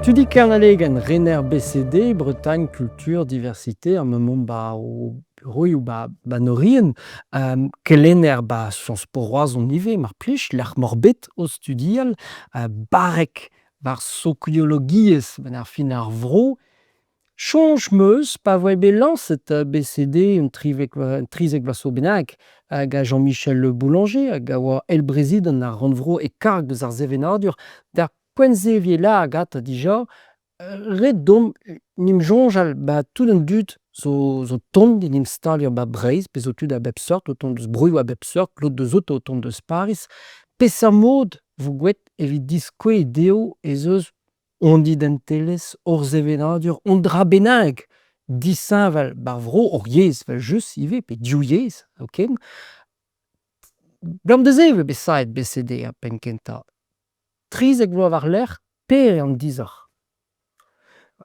Tu dis Kernalleg en Renner BCD, Bretagne, culture, diversité, un moment au bureau ou norien, kelenner Sciences Po Roaz on ive, mar plij, l'ar morbet o studial, barek var sociologiez ben ar fin ar vro, chanj meus pa voe lancet BCD un trizek va so bennak hag a Jean-Michel Le Boulanger hag a oa el brezid ar ranvro e karg deus ar zevenadur d'ar poent-zevier la agat dija. Ret dom nim soñjal tout an dud zo tont din instalier Breizh pe zo tud a bep seurt o tont deus brouioù a bep seurt, klot deus out o tont deus Paris. Peseurt mod vo gouet evit diskouez dezho ez eus on didentelez hor zevenadur, on dra bennak disañval vro hor yezh vel just ive pe div yezh, ok. Gant deus eve besaet BCD a penn kentañ. Trizek vloaz war lec'h per an dizoc'h.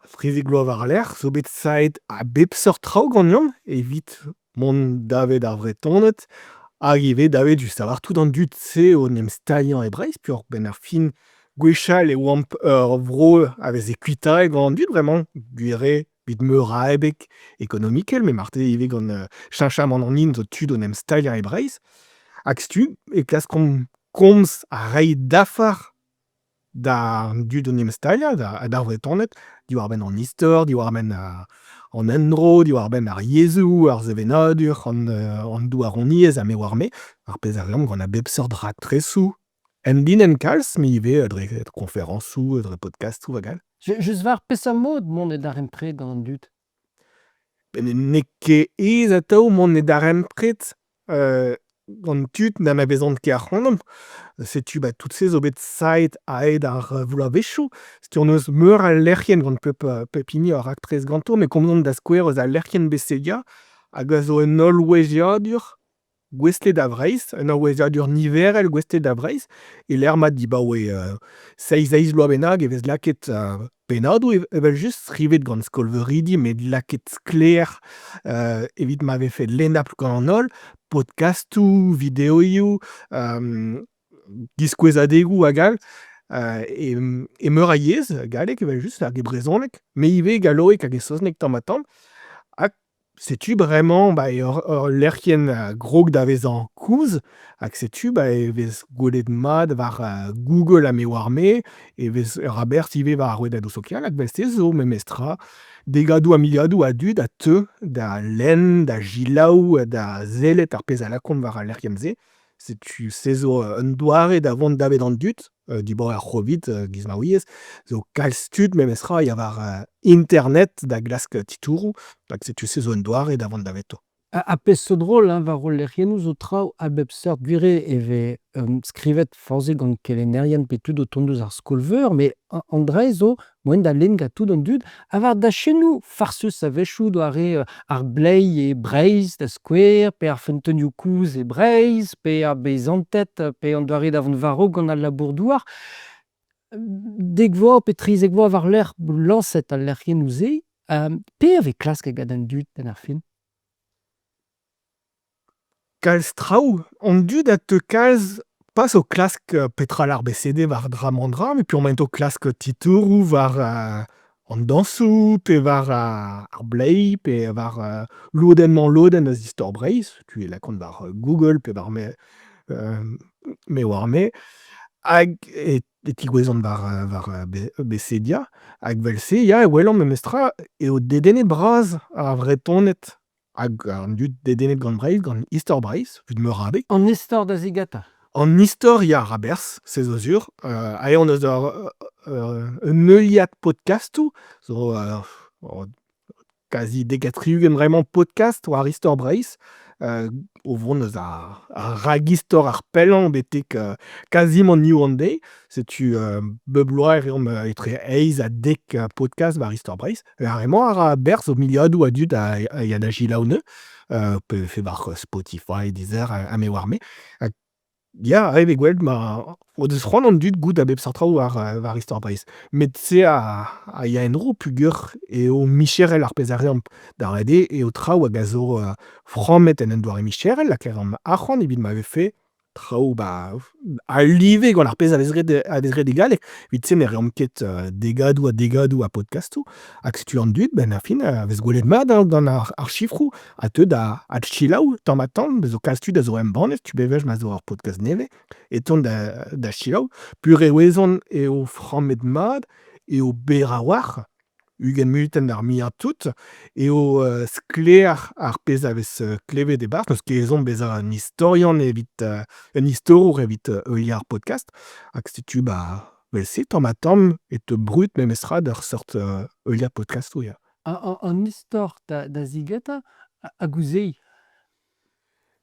Frizik bloaz war lec'h, zo bet saet a bep seurt traoù ganeomp, evit mont davet ar vretoned, hag ive davet just a war tout an dud se o nem staliañ e Breizh, peogwir ben ar fin gwechall e oamp ur vro a vez e kuitaet gant an dud bremañ, gwirre evit meur a ebek ekonomikel, me marteze ive gant cheñcham an in zo tud o nem staliañ e Breizh. Hag setu e klaskomp komz a reiñ dafar da dud o nem staliañ, da vretoned, diwar ben an istor, diwar ben an endro, diwar ben ar yezhoù, ar zevenadur, an douar on iez a me war me, ar pezh a reomp gant a bep seurt raktresoù. En din en kalz, me ive dre konferansoù, dre podcastou vagal. Just war peseurt mod mont e darempred gant an dud. Ben n'eo ket ez atav mont e darempred gant tud na ma vezont ket ar c'honom. Setu tout se zo bet saet aet ar vloavezhioù. Setu an eus meur al lec'hien gant pep hini ar raktrez ganto, me komzont da skouer eus al lec'hien BCD hag a zo un holl oueziadur gwested a Breizh, un holl oueziadur niverel gwested a Breizh, e lec'h mat dibaoe 6 loa bennak e vez laket pennadoù evel just skrivet gant skol-veuridi, met laket skler evit ma vez fet lennapl gant an holl, podcastou, videoioù, diskouezadegoù a gal, e meur a yezh galek evel just hag e brezhoneg, me ive galoek hag e saozneg tamm-ha-tamm. Hag setu bremañ ur lec'hien grog da vezañ kouz, hag setu e vez gwelet mat war Google a me war me, e vez ur aberzh ive war ar rouedadoù sokial, hag bellstez zo memes tra degadoù ha miliadoù a dud a teu da lenn, da jilaou, da zellet ar pezh a lakont war al lec'hienn-se. Setu se zo un doare da vont davet an dud, dibaoe ar c'hovid giz ma ouiez, zo kalz tud memes tra ya war internet da glask titourou, hag setu se zo un doare da vont davet to. Ha peseurt drol war o lec'hiennoù zo traoù a bep seurt gwirre eve skrivet forze gant kelennerien pe tud o tont deus ar skol-veur, me an dreiz zo moen da lenn gant tout an dud, a war da chennoù farseus a vechou doare ar bleiz e Breizh da skouer, pe ar feunteunioù kouz e Breizh, pe ar beizantet, pe an doare da vont varo gant al labour-douar. Dek vloaz pe trizek vloaz war lec'h lañset al lec'hiennoù se, pe ave klask hag an dud den ar fin? Kalz traoù, an dud a teu kalz pas o klask petra l'ar BCD war dra-man-dra, me peomp o klask titourou war an dañsoù, pe war ar bleiz, pe war lodenn eus istor Breizh, tu e lakont war Google, pe war me war me, hag e tigouezont war BCD, hag vel-se ya e welan memes tra eo dedennet bras ar vretoned, hag an dud dedennet gant Breizh, gant istor Breizh, evit meur a bet. An istor da zigata. An istor ya ar aberzh, se zo sur, a-eñ eus un euliad podcastou, zo kazi degatriugenn bremañ podcast war istor Breizh, o vont eus ar ragistor ar pellan betek kazimant new an deiz, setu bep bloaz e reomp etre eiz a dek podcast war istor Breizh, emañ ar aberzh o miliadoù a dud a ya da jilaou neu, pe fe war Spotify, Deezer, a me war me. Ya, a eve gwelet o deus c'hoant an dud goude a bep seurt traoù war istor Breizh. Met se a ya en-dro pugur eo micherel ar pezh a reomp da rede eo traoù hag a zo frammet en doare micherel, lakaer an arc'hant evit ma vez fe traoù al live gant ar pezh a vezret egalek. Evit se ne reomp ket degadoù a podcastoù. Hag setu an dud, ben ar fin, a vez gwelet mat gant ar chifroù. Ha teud a chilaou tamm bezo kalz-tud a zo embannet, tu bevej ma zo ar podcast nevez, e tont da chilaou. Pur e wezon eo frammet mat, eo ber a war, ugent mutenn ar miañ-tout, eo sklaer ar pezh a vez klevet e-barzh, n'eus ket ezhomm bezañ un istorian evit un istorour evit heuliñ ar podcast. Hag setu vel se tamm e te brut memes tra d'ar seurt heuliñ podcastoù ya. An istor da zigeta a gouezei.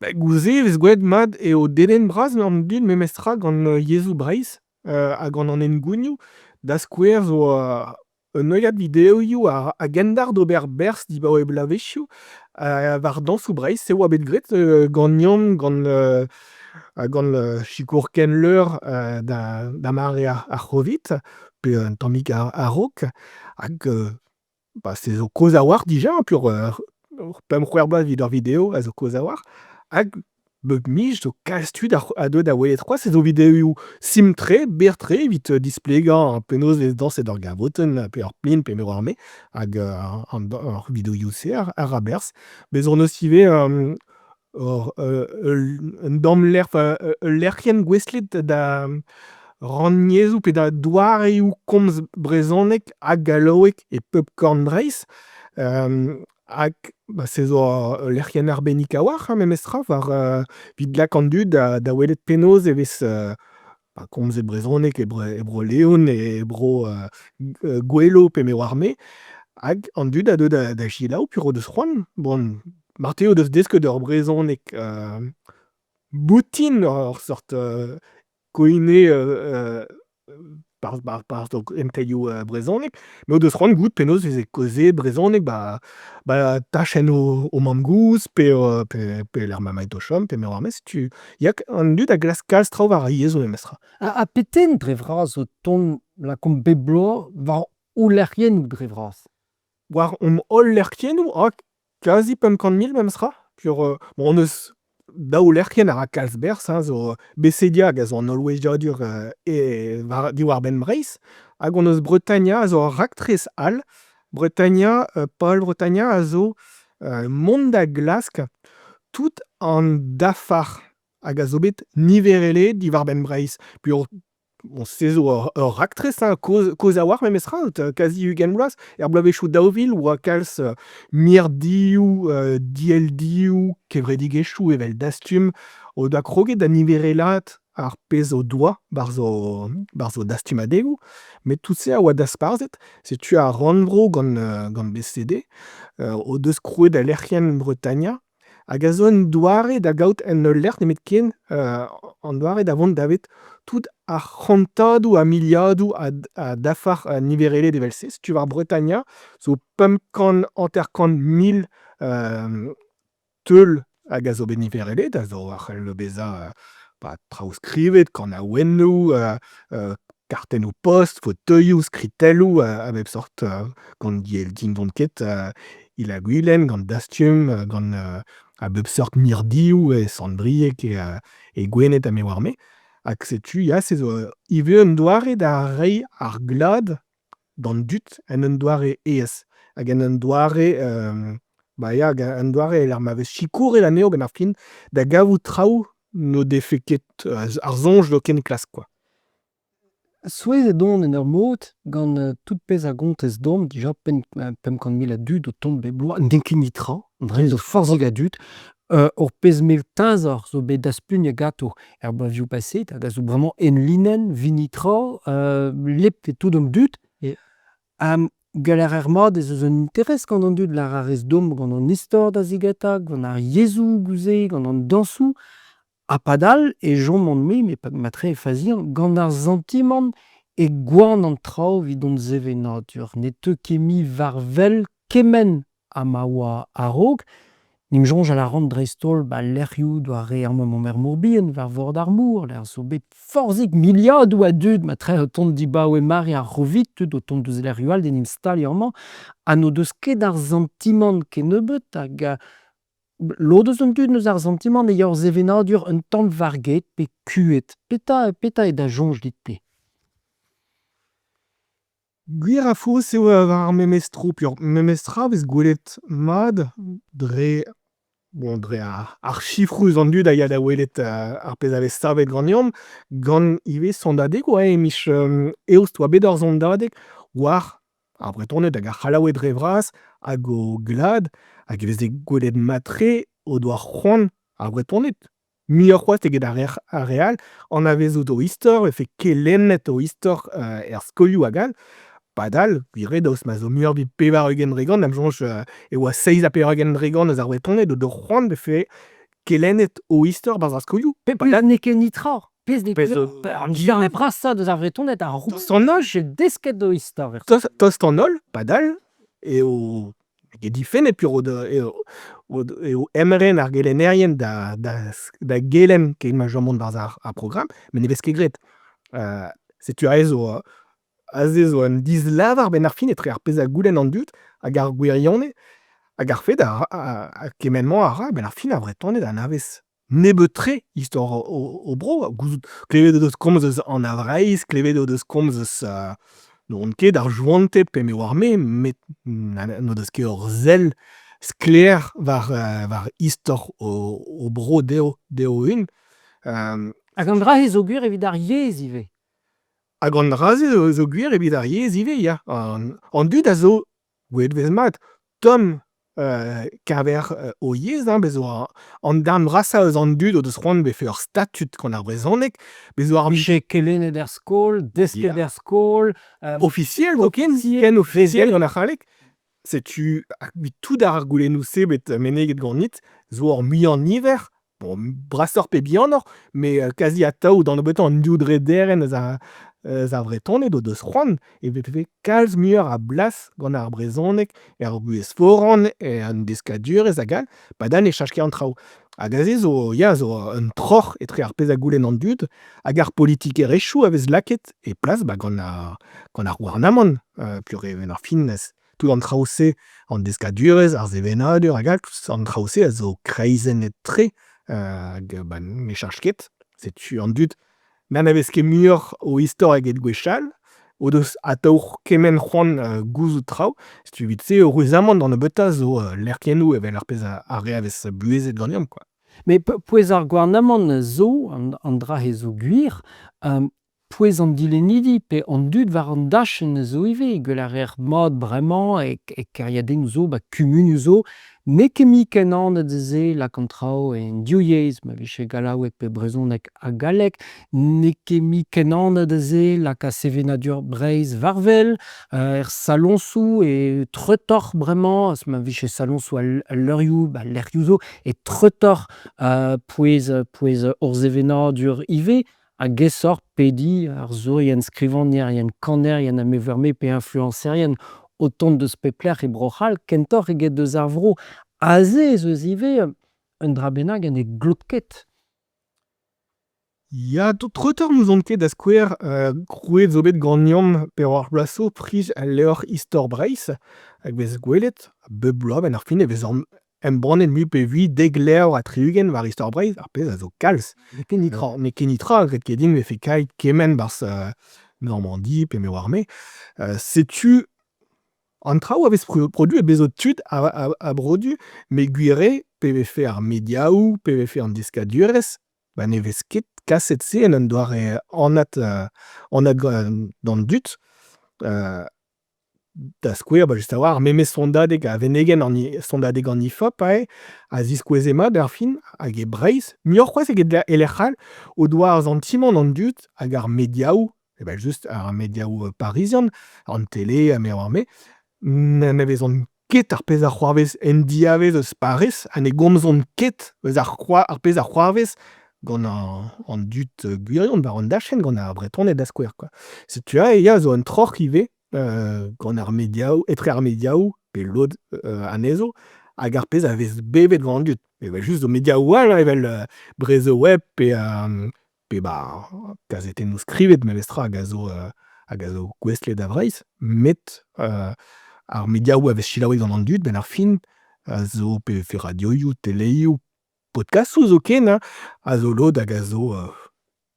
Gouze vez gwelet mat eo dedenn bras an dud memes tra gant Yezhoù Breizh hag an engounioù da skouer zo un heuliad videoioù a gendar d'ober berzh dibaoe e blavezhioù war dansoù Breizh. Se oa bet graet gant Yann, gant sikour Ken Leur da mare ar c'hovid, pe un tammig a-raok. Hag se zo kozh a war dija, pur pemp c'hwec'h evit ur video a zo kozh a war. Hag bep mij zo kalz-tud a deud a welet c'hoazh se zo videoioù sim-tre, ber-tre, evit displegañ penaos vez danset ur gavotenn pe ur plin pe meur warme. Hag ar videoioù-se a berzh. Bezo an eus ivez un damm lec'hienn gwezlet da rannezhoù pe da douarioù komz brezhoneg hag galoeg e Popcorn Breizh. Hag se zo lec'hienn arbennik a war memes tra war evit lak an dud da welet penaos e vez komz e brezhoneg e bro Leon e bro Gouelo pe meur warme. Hag an dud a deud da chilaou pur o deus c'hoant. Bon, marteze o deus desket ur brezhoneg boutin, ur sort koine par emtailhoù brezhoneg, me o deus c'hoant gouzout penaos veze koze brezhoneg tachenn o mamgouz pe l'er mamaint o chom pe meur warme. Setu yak an dud a glas kalz traoù war ar yezhoù memes tra. Ha petein dre vras o tont lakomp bep bloaz war o lec'hiennoù dre vras? War holl lec'hiennoù kazi 50.000 memes tra. Pur on eus daou lec'hien a ra kalz berzh zo Besedia hag a zo an hollouejadur diwar Ben Breizh. Hag on eus Bretaña a zo ar raktrez all. Bretaña, Paol Bretaña a zo mont da glask tout an dafar hag a zo bet niverele diwar Ben Breizh. Pur on se zo ur raktrez koz a war memes tra, kazi ugent bloaz. Er bloavezhioù daouvil oa kalz mirdioù, dielldioù, kevredigezhioù evel dastum o da kroget da niverelat ar pezh o doa bar zo dastumadegoù. Met tout se a oa da sparzhet. Setu a rannvro gant BCD o deus krouet da lec'hienn Bretaña. Hag a zo un doare da gaout en lec'h nemet ken an doare da vont davet tout ar c'hantadoù a miliadoù a dafar niverele devel se. Setu war Bretaña zo 500.000 teul hag a zo bet niverele, da zo ar c'hell bezañ traoù skrivet, kant a wennoù, kartennoù post, fauteuilloù, skritelloù a bep sort gant din vont ket il a gwilenn, gant dastum, gant a bep sort mirdioù e sandriek e gwenet a me warme. Hag setu ya se zo ivez un doare da reiñ ar glad d'an dud en un doare aes. Hag en un doare un doare l'er ma vez sikour e anezho ben ar fin da gavout traoù no defe ket ar soñj do ken klask quoi. Souez e don en ur mod gant tout pezh a gontez dom dija 50.000 a dud o tont bep bloaz n'enkin netra, an dre zo forzhek a dud. Ur pezh 1500 zo bet daspun gato er bloavioù paset hag a zo bremañ enlinen, vinitra, lep e tout dom dud. Galer er mat ez eus un interez gant an dud lar arez dom gant an istor da zigeta, gant ar yezhoù gouze, gant an dansoù. Apadal e jomp an me, me matre e faziañ, gant ar zantimant e gouarn an traoù vidon zeve natur. Ne teu ket mi varvel kemen a ma oa a-raok. Nim soñj a la ran dreistol lec'hioù doa re ar moment morbien war vord ar mour, ler zo bet forzhek miliadoù a dud matre o tont dibaoe mare ar c'hovid tud o tont deus lec'hioù all denim stal emañ. Ha no deus ket ar zantimant ken nebeut hag Lodes an dud neus ar sentiman e ur zevenadur un tamm varget pe kuet. Peta e da jonj dit pe. Gwir a fos eo ar memestro pior. Memestra vez gwelet mad dre ar chifrouz an dud a ya da welet ar pez a vez savet ganeomp gant ivez sondadeg oa emiz eost oa bet ur sondadeg war ar bretoned hag ar c'halaouet dre vras hag o glad hag evez e gwelet matre o doa c'hoant ar bretoned. Mi ur c'hoaz eget ar real an a vezot o istor efe kelennet o istor skolioù a gal padal, gwir daoust ma zo muioc'h pevar eugen dregant, am soñj e oa 6 a pevar eugen dregant eus ar bretoned o do c'hoant befe kelennet o istor barzh ar skolioù. Pet ne ket nitra. Pez ne Pez an divar e bras sa deus ar vretoned ar son ol desket do istor. tost an ol padal eo eget difennet pur eo emren ar gelenerien da gelen ket ma jomont barzh ar program, men ne vez ket graet. Setu a ez o zo an diz lavar ben ar fin etre ar pez a goulenn an dud hag ar gwirionez hag ar fed kement-mañ a ra ben ar fin ar bretoned an avez nebetre istor o bro. Gouzout klevet o deus komz eus an avreiz, klevet o deus komz eus n'on ket ar joantep pe me war me, met n'o deus ket ur zel skler war istor o bro deo un. Hag an dra zo gwir evit ar yezh ivez. Hag an raze zo gwir evit ar yezh ivez, ya. An dud a zo, gwelet vez mat, tomm kaver o yezh, bez o an darn brasa eus an dud o deus c'hoant befe ur statut gant ar brezhoneg, bez o ar Miche kelennet er skol, desket er skol. officiel ken officiel gant ar c'halleg. Setu evit tout ar goulennoù-se bet meneget gant nit, zo ur mui an niver, bon, brasoc'h pe bihanoc'h, me kazi atav d'an beutañ an dioudre deren eus ar bretoned o deus c'hoant, e befe kalz muioc'h a blas gant ar brezhoneg, ar buez foran, an deskadurez a gal, padan e chach ket an traoù. Hag a-se zo, ya, zo un troc'h etre ar pez a goulenn an dud, hag ar politikerezhioù a vez lakaet e plas gant ar gouarnamant, pur even ar fin tout an traoù-se an deskadurez, ar zevenadur a gal, tout an traoù-se a zo kreizennet tre hag ne chach ket, setu an dud. Men a vez ket muioc'h o istor eget gwechall, o deus ataour kement c'hoant gouzout traoù, setu evit se eurezamant d'an beutañ zo lerkennoù evel ar pez a re a vez buezet ganeomp, quoi. Me pouez ar gouarnamant zo an dra e zo gwir, pouez an dilennidi pe an dud war an dachenn zo ivez, gwell ar er mod bremañ e keriadennoù zo, kumunioù zo, ne ket mi ken an ze lak an traoù en div yezh, ma vije galaouet pe brezhoneg a galleg, ne ket mi ken an ze lak a sevenadur Breizh varvel, salonsou e treutoc'h bremañ, ma vije salonsou a leurioù zo, e treutoc'h pouez ur zevenadur ivez, a gesoc'h pedi ar zourien skrivanier, kaner, a meverme pe influencerien, o tont deus peplec'h e brochal, kentoc'h eget deus ar vro. Aze ez eus ivez un dra bennak en e glod ket. Ya, treutoc'h nous on ket da skouer krouet zo bet ganeomp per ar blaso prij al levr istor Breizh, hag vez gwelet, bep bloaz ben ar fin e vez embranet mu pe vui deg levr a triugen war istor Breizh, ar pez a zo kalz. Ne ket nitra. Ne ket nitra, gret ket din vefe kait kement barz Normandie pe me war me. Setu an traoù a vez produt e bezot tud a brodu, me gwire pe vefe ar mediaoù, pe vefe an deskadurez, ne vez ket kaset se en un doare anat d'an dud. Da skouer, just a war, memes sondadeg a venegen sondadeg an ifop a ziskouez mat ar fin hag e Breizh, muioc'h c'hoaz eget elec'hal o doa ar zantimant an dud hag ar mediaoù, just ar mediaoù parizian, an tele, me war me, ne vezont ket ar pez ar c'hoarvez en diavez eus parez, ha ne gomzont ket eus ar pez ar c'hoarvez gant an dud gwirion, war an dachenn gant ar bretoned da skouer, quoi. Setu ya zo un troc'h ivez gant ar mediaoù, etre ar mediaoù, pe lod anezo, hag ar pez a vez bevet gant an dud. Evel just zo mediaoù all, evel brezo web pe kazetennoù skrivet me vestra hag a zo gwestlet a Breizh, met ar mediaoù a vez selaouet gant an dud, ben ar fin a zo pe radioioù, teleioù, podcastoù zo ken a zo lod hag a zo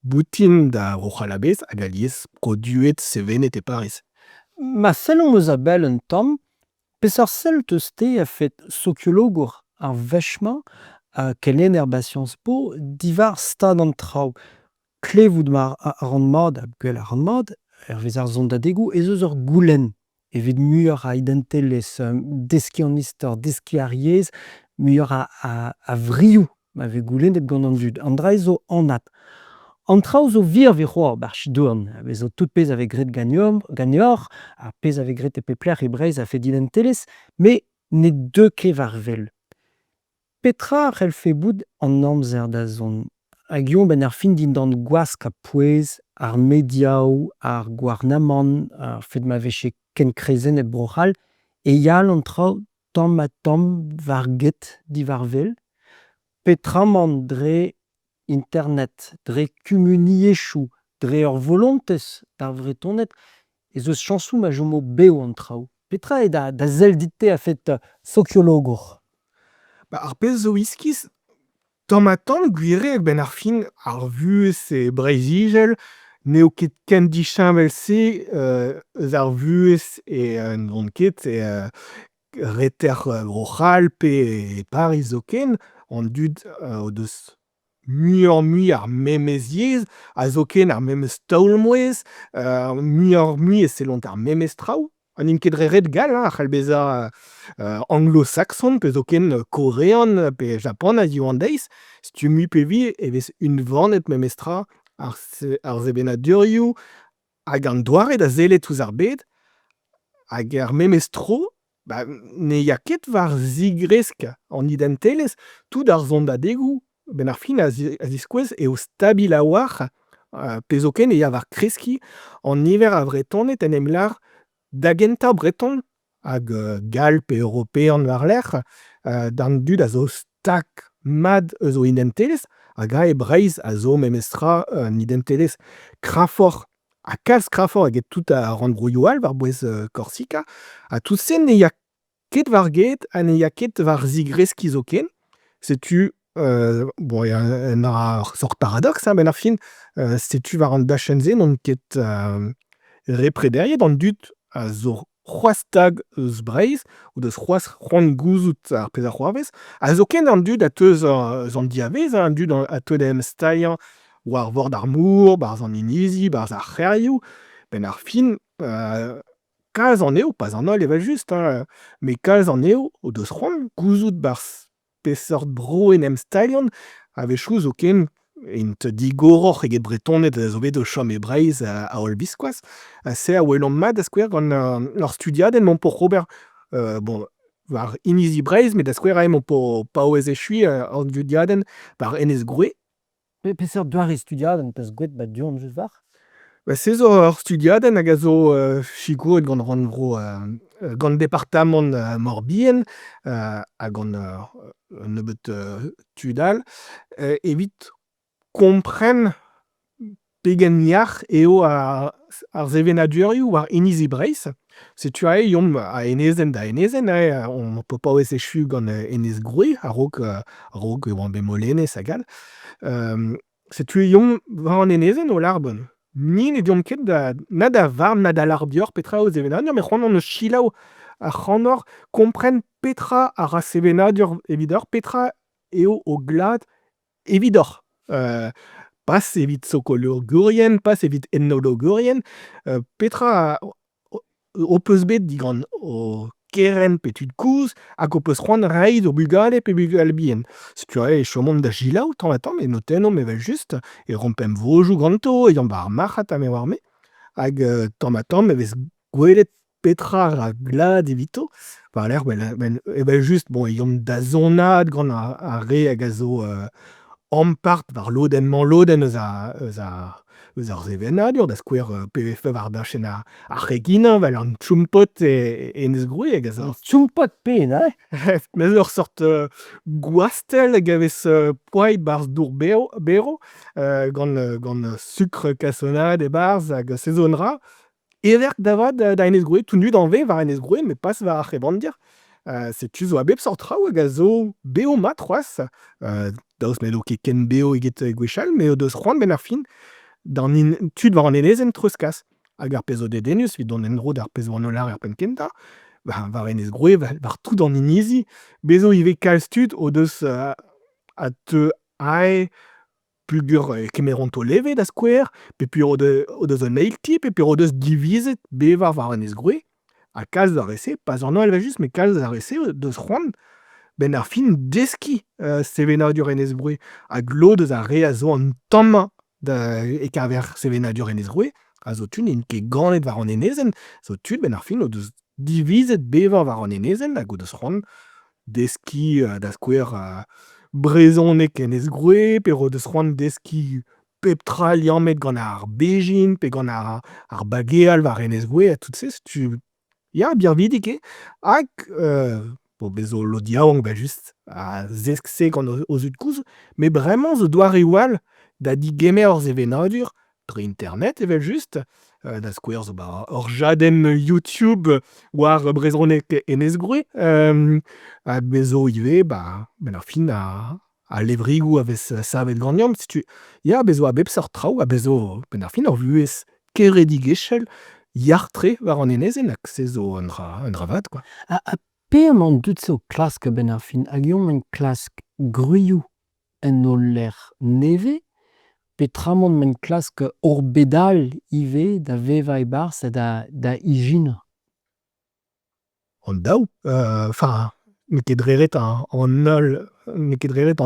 boutin da roc'halabez hag alies produet sevenet e Pariz. Ma sellomp eus a bell un tamm, peseurt sell eus te a fet sociologour ar wechmañ kelenner ba Sciences Po diwar stad an traoù. Klevout ma ar an mat, a gwell ar an mat, vez ar zondadegoù, ez eus ur goulenn. Evit muioc'h a identelez deskiñ an istor, deskiñ ar yezh, muioc'h a vrioù ma vez goulennet gant an dud. An dra zo anat. An traoù zo vir vez c'hoar barch douarn. Vez zo tout pezh ave grit ganeoc'h, ar pezh ave grit e peplec'h e Breizh a fet identelez, me n'et deus ket war vel. Petra a c'hellfe bout an amzer da zont? Hag eo ben ar fin dindan gwask a pouez, ar mediaoù, ar gouarnamant, ar fet ma veche ken krezennet brochal, e yal an traoù tamm ha tamm war get diwar vel. Petra man dre internet, dre kumuniezhioù, dre ur volontez d'ar vretoned, ez eus chañsoù ma chomo bev an traoù. Petra eo da sell dit-te a fet sociologour? Ar pezh zo iskiz, tamm ha tamm gwireg ben ar fin ar vuhez e Breizhigel n'eo ket ken dicheñvel se eus ar vuhez e n'on ket reter brochal pe Pariz zo ken, an dud o deus muioc'h-mui ar memez yezh, a zo ken ar memez taolmouez, muioc'h-mui e sellont ar memez traoù. An n'int ket dre ret gal a c'hallbezañ anglo-saxon pe zo ken korean pe Japan a ziv an deiz. Setu mui pe vi e vez unvannet memez tra ar zevenadurioù hag an doare da sellet ouzh ar bed hag ar memez tro ne ya ket war zigresk an identelez tout ar zondadegoù. Ben ar fin a ziskouez eo stabil a oac'h pe zo ken e ya war kreskiñ an niver a vretoned en em lar da gentañ breton hag gal pe european war lec'h d'an dud a zo stak mad eus o identelez hag a e Breizh a zo memez tra un identelez krafoc'h. Ha kalz krafoc'h eget tout a rannbrouioù all war bouez Korsika. Ha toussenn ne ya ket war get ha ne ya ket war zigreskiñ zo ken. Setu bon, ya un sort paradox ben ar fin, setu war an dachenn-se n'on ket reprederiet an dud a zo c'hoastag eus Breizh o deus c'hoant gouzout ar pezh ar c'hoarvez. A zo ken an dud a teuz an diavez, an dud a teud em staliañ war vord ar mor, barz an inizi, barz ar c'herioù. Ben ar fin, kalz an eo, pas an holl evel just, me kalz an eo o deus c'hoant gouzout barz peseurt bro en em stalian a vechou zo ken int digoroc'h eget bretoned a zo bet o chom e Breizh a holl biskoazh. Se a welan mat da skouer gant ur studiadenn m'on po c'hober bon, war inizi Breizh, met da skouer a emañ po paouez echuiñ ur studiadenn war Enez Groe. Peseurt doare studiadenn peus gouet duon just var? Se zo ur studiadenn hag a zo sikour gant rannvro gant departamant Morbihan hag gant nebeut Tudal, evit kompren pegen yac'h eo ar zevenadurioù war inizi Breizh. Setu a yomp a enezenn da enezenn, on po paouez echuiñ gant Enez Groe, a-raok e oan bet molenez a gal. Setu yomp war an enezenn o larbon. Ni ne deomp ket na da varm na da lardioc'h petra o zevenadur, met c'hoant an eus selaou a c'hanoc'h kompren petra a ra sevenadur evidoc'h, petra eo o glad evidoc'h. Pas evit sokologurien, pas evit etnologurien, petra o peus bet digant o keren pe tud kouz hag o peus c'hoant reiñ o bugale pe bugale bihan. Setu a e chomont da selaou tamm ha tamm e notennomp evel just e rompem vojoù ganto, e yann war ar marc'had a-me war-me hag tamm ha tamm e vez gwelet petra a ra glad evito. War-lerc'h evel just bon, e yomp da zonad gant ar re hag a zo ampart war lodenn eus ar zevenadur, da skouer PVF war dachenn ar c'heginañ val an tchoumpot e Enez Groe hag a zo. Tchoumpot pen, Me ur sort gwastel hag a vez poait barz dour bero gant sukr kasonad e barz hag se zo un dra. Everk davad da Enez Groe, tout nu d'anvez war Enez Groe, met pas war ar c'hebandir. setu zo a bep seurt traoù hag a zo bev mat c'hoazh, daoust met o ket ken bev eget gwechall, me o deus c'hoant ben ar fin d'an tud war an enezenn treuzkas. Hag ar pezh o dedennus evit dont en-dro d'ar pezh war holl ar penn-kentañ, war Enez Groe war tout an inizi. Bezo ivez kalz tud o deus a teu ae pugur kemeront o leve da skouer, pe pur o deus un eil-ti, pe pur o deus divizet bevañ war Enez Groe, a kalz da reze, pas an evel me kalz da reze o deus c'hoant ben ar fin deskiñ sevenadur Enez Groe. Hag lo deus a re a zo an tamm e kaver sevenadur Enez Groe, a zo tud n'int ket ganet war an enezenn, zo tud ben ar fin o deus divizet bevañ war an enezenn hag o deus c'hoant deskiñ da skouer brezhoneg Enez Groe, pe o deus c'hoant deskiñ pep tra liammet gant ar bezhin, pe gant ar bageal war Enez Groe, ha tout se setu ya bir vidik eo. Hag bezo lo diaouank just a zesk-se gant o zud kouz, me bremañ zo doare wall da digemer ur sevenadur dre internet evel just, da skouer zo ur jadenn YouTube war brezhoneg Enez Groe, ha bezo ivez ben ar fin a levrigoù a vez savet ganeomp setu ya bezo a bep seurt traoù a bezo ben ar fin ur vuhez keredigetchel yar-tre war an enezenn hag se zo un dra vat, quoi. Ha pe emañ dud se o klask ben ar fin, hag eomp en klask gruioù en o lec'h neve, petra-mont men klask ur bedal ivez da vevañ e-barzh da ijin. An daou, n'eo ket dreret an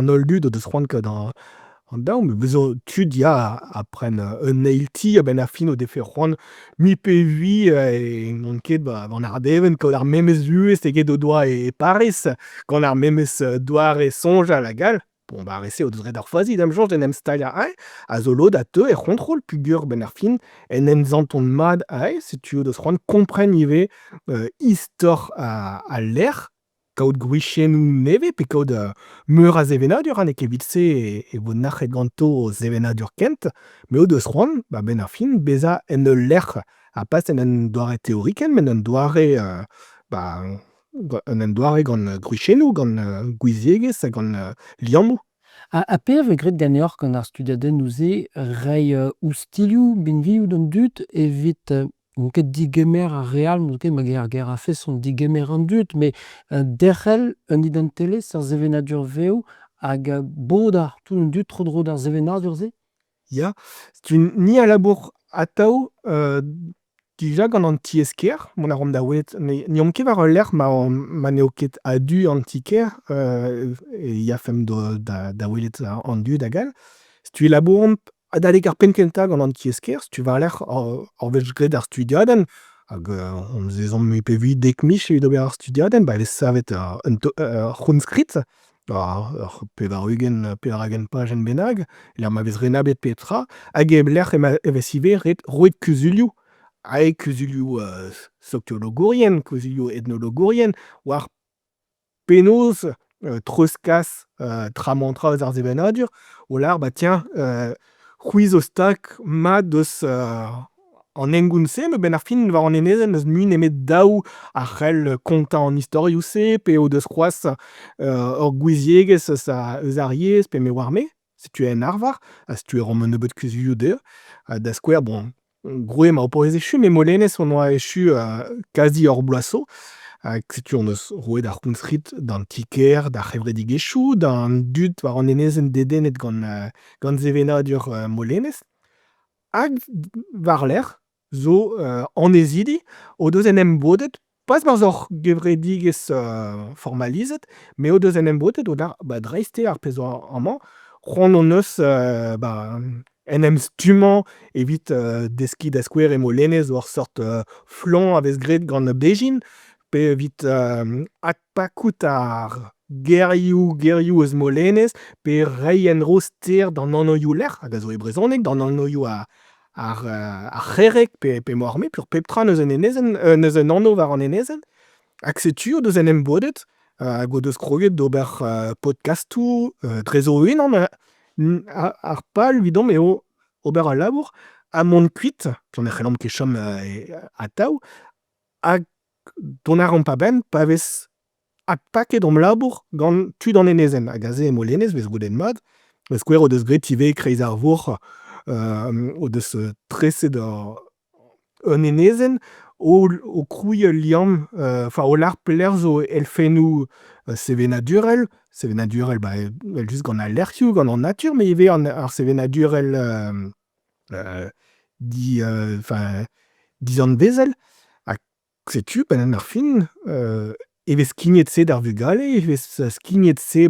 holl dud o deus c'hoant ket an daou, me bezo tud ya apren un eil-ti a ben ar fin o defe c'hoant mi pe hui n'on ket gant ar devenn kaout ar memez vuhez eget o doa e Pariz, gant ar memez doare soñjal a gal. Bon, rese o deus ret ar foazid am soñj en em staliañ aze, a zo lod a teu e c'hontrol pugur ben ar fin en enzanton mad aze, setu o deus c'hoant kompren ivez istor a lec'h, kaout gwichennoù neve, pe kaout meur a sevenadur, n'eo ket evit se e vo nachet ganto o sevenadur kent, me o deus c'hoant ben ar fin bezañ en ul lec'h, ha pas en un doare teorikenn, men un doare gant gwichennoù, gant gouiziegezh ha gant liammoù. Ha pev e grit ganeoc'h gant ar studiadenn ouze reiñ oustilioù binvioù d'an dud evit n'on ket digemer ar real, n'on ket ma ger a fes son digemer an dud, me derc'hel un identelez ar sevenadur veo hag boda tout an dud tro-dro d'ar sevenadur se. Ya, setu ni a labour atav dija gant an tiez-kêr, mont a rom da welet, n'eomp ket war ul lec'h ma n'eo ket adu an ti-kêr, ya fem da welet an dud a gal. Setu e labouron adalek ar penn-kentañ gant an tiez-kêr, setu war lec'h ur wech graet ar studiadenn, hag on zezomp me pe hui dek miz evit ober ar studiadenn, e vez savet ur c'hounskrit, ur pevar-ugent pajenn bennak, er ma vez renabet petra, hag lec'h e vez ivez roet kuzulioù. Ae kuzulioù sociologourien, kuzulioù ethnologourien, war penaos treuzkas tra-montraoù ar sevenadur, o lar, tiens, c'hwiz o stak mat eus an engounse, me ben ar fin war an enezenn eus mun nemet daou ar c'hell kontañ an istorioù se, pe o deus c'hoazh ur gouiziegezh eus ar yezh, pe me war me, setu en arvar, ha setu e rom un nebeud kuzulioù dezho, da skouer, bon, Groe ma o echu, me molenez on oa echu kazi ur bloaso, hag setu on eus roet ar c'hounskrit d'an ti-kêr, d'ar c'hevredigezhioù, d'an dud war an enezenn dedennet gant sevenadur molenez. Hag war lec'h zo anezidi o deus en embodet, pas war ur gevredigezh formalizet, me o deus en embodet o lar dreist-te ar pezh amañ, c'hoant on eus en em stummañ evit deskiñ da skouer e molenez ur sort flan a vez graet gant bezhin, pe evit adpakout ar gerioù eus molenez, pe reiñ en-dro steir d'an anvioù lec'h, hag a zo e brezhoneg, d'an anvioù ar c'herreg pe moarme, pur pep tra neus un anv war an enezenn, hag setu o deus en embodet, hag o deus kroget d'ober podcastoù, trezo unan ar pal evidon eo ober al labour, ha mont kuit, j'en e c'hellamp ket chom atav, hag dont a rom pa ben, pa vez Hag paket om labour gant tud an enezenn hag a se emo lennez vez goudenn mat, vez gwer o deus graet ivez kreiz ar vor o deus treset un enezenn o krouiñ liam o lar pelec'h zo elfennoù sevenadurel. Sevenadurel evel just gant al lec'hioù, gant an natur, me ivez ar sevenadurel dizanvezel. Hag setu penn ar fin evez skignet se d'ar vugale, evez skignet se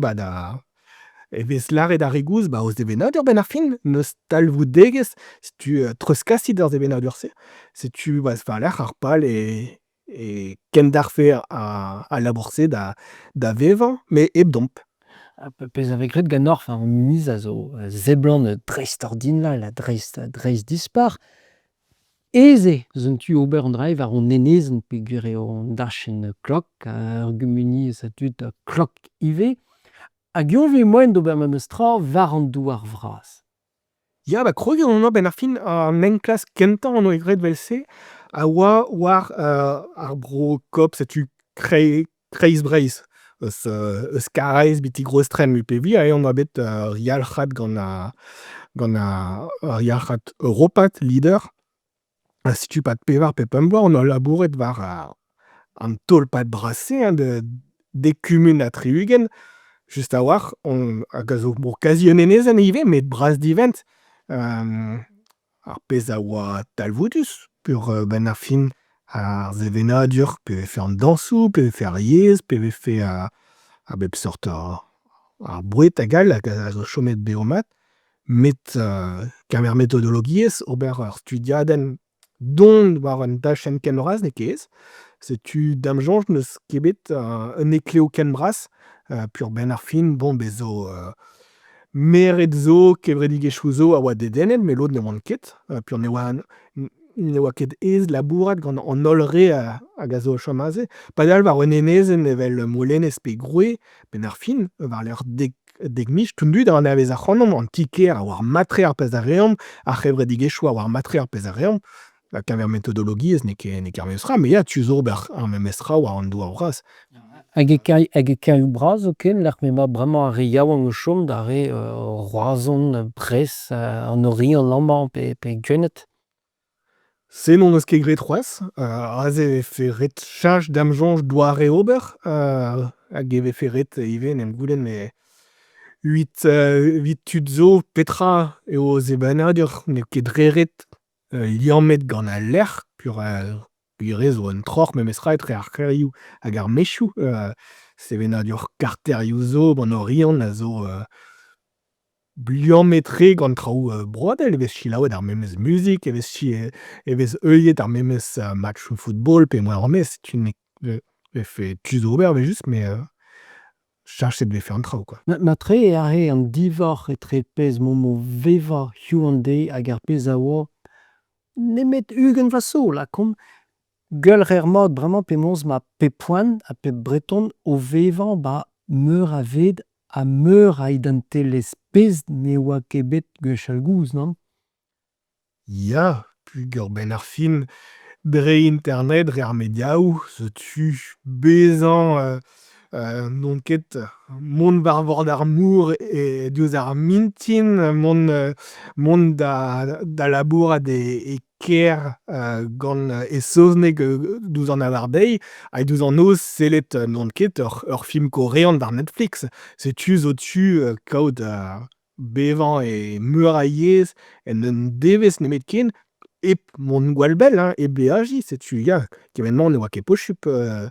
evez lâret ar regouz o sevenadur benn ar fin, neus talvoudegezh setu treuzkasit ar sevenadur se. Setu war-lerc'h ar pal e ken darfe a labour-se da vevañ, me hep domp. Pezh a vez graet ganeoc'h an miz a zo seblant dreist-hor din la dreist dispar. Eze eus un tu ober an dra-eñ war an enezenn peogwir eo an dachenn klok, ur gumuni eus tud klok ivez. Hag eñvez moen d'ober memes tra war an douar vras. Ya, krogit an benn ar fin an enklask kentañ an oe graet evel se a oa war ar bro kop setu kreiz Breizh eus Karaez biti Groestrenn UPV a on a bet rialc'hat gant rialc'hat Europat leader. Setu pad pevar pep emvloir on a labouret war an taol-pad brase d'ekumun a Trihugenn. Just a war hag a zo kazi un enezenn ivez met bras divent. Ar pezh a oa talvoudus pur benn ar fin ar sevenadur pe vez fe an dansoù, pe vez fe ar yezh, pe vez fe a bep seurt ar broued a gal hag a zo chomet bezañ mat. Met kemer metodologiezh ober ur studiadenn dont war un dachenn ken bras n'eo ket. Setu damjanj neus kebet un ekleo ken bras pur benn ar fin bezo meret zo kevredigezhioù zo a oa dedennet, me l'od ne oant ket. Pur ne oa ket ez labourat gant an holl re hag a zo o chom aze. Padal war un enezenn evel molenez pe groe, benn ar fin war l'er dek mij tondut an avez ar c'honom an ti-kêr a war matre ar pezh a reomp, ar c'hevredigezhioù a war matre ar pezh a reomp. Kemer metodologiezh n'eo ket ar memes tra, me ya tu zo ober ar memes tra war an douar vras. Hag e kaioù bras o ken lec'h emañ bremañ a re yaouank o chom da re roazhon bres an ori an lammañ pe gwennet. Se n'on eus ket graet c'hoazh, aze e vez fe ret cheñch damjanj douar e ober hag e vez fe ret ivez en em goulenn me 8 tud zo petra eo sevenadur n'eo ket reret liammet gant al lec'h pur gwir zo un troc'h memes tra etre ar c'hirioù hag ar mezioù. Sevenadur karterioù zo gant oriant a zo bliammetre gant traoù broadel. Evez selaouet ar memes musik, evez euiet ar memes matchoù football pe moarn ar-maez. Setu n'eo vez fe tu zo ober vez just, me cheñchet vez fe an traoù. Ma-tre e are an divor etre pezh momo vevañ hiou an deiz hag ar pezh a oa nemet ugent va so lakomp gwell er mod bremañ pe moñs ma pep poan a pep breton o vevañ meur a ved a meur a identelezh pezh ne oa ket bet gwechall-gozh, nann? Ya, ur benn ar fin dre internet re ar mediaoù setu bezañ n'on ket mont war-vord ar mor e diouzh ar mintin, mont da labourat e kêr gant e saozneg diouzh an avar-deiz ha diouzh an noz sellet n'on ket ur film korean d'ar Netflix. Setu zo tu kaout bevañ e meur a yezh en un devezh nemet ken hep mont gwall-bell e beajiñ. Setu ya, kement-mañ ne oa ket posupl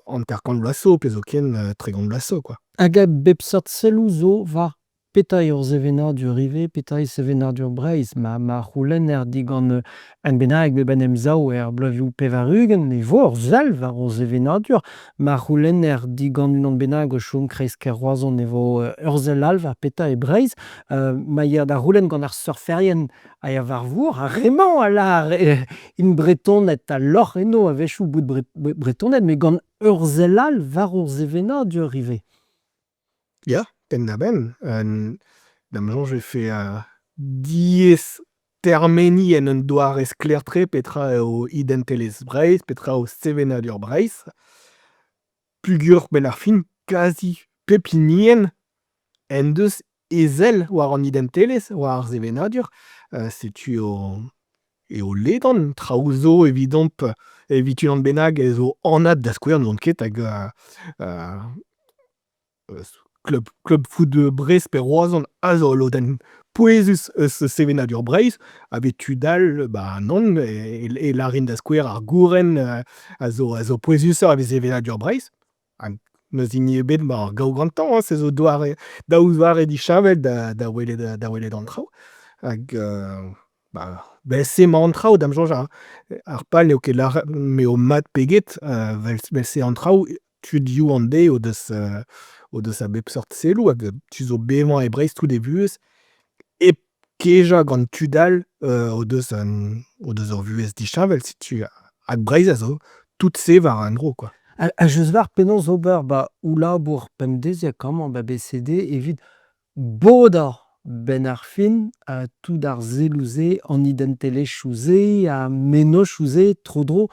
an terkant bloazo pe zo ken tregont bloazo. Hag a bep seurt selloù zo war petai ur sevenadur ivez, petai sevenadur Breizh. Ma c'houlenner digant en bennak be ben emzaou er bloavezhioù pevar-ugent ne vo ur sal war ur sevenadur. Ma c'houlenner digant unan bennak o chom kreiz ker roazhon ne vo ur sal all war petai Breizh. Ma ya da c'houlenn gant ar surferien a ya war-vor a remañ a lar in bretoned a loc'h eno a wechou bout bretoned, me gant ur sal all war ur sevenadur ivez. Ya, ken da benn. Damjanj e fe 10 termeniñ en un douarez kler-tre petra eo identelezh Breizh, petra o sevenadur Breizh. Pugur ben ar fin quasi pepinien en deus ezel war an identelez war ar zevenadur. Setu eo ledan traoù zo evidon evit unan bennak ez zo anat da skouer n'on ket hag club foot de Brest pe Roazhon a zo lodenn pouezus eus sevenadur Breizh a vetu dal non e larin da skouer ar gourenn a zo pouezus a vez sevenadur Breizh. Hag n'eus hini ebet gaou gantañ se zo daoust war e dichavel da welet an traoù hag se emañ an traoù dam soñj ar pal n'eo ket me o mat peget vel se an traoù tudioù an deiz o deus a bep seurt selloù hag tu zo bevañ e Breizh tout e vuhez e kejañ gant tudal o deus ur vuhez dichavel setu hag Breizh a zo tout se war an dro quoi. Eus war penaos ober ou labour pemdeziek amañ BCD evit bodañ ben ar fin tout ar zeloù-se an identelezioù-se a menochioù-se tro-dro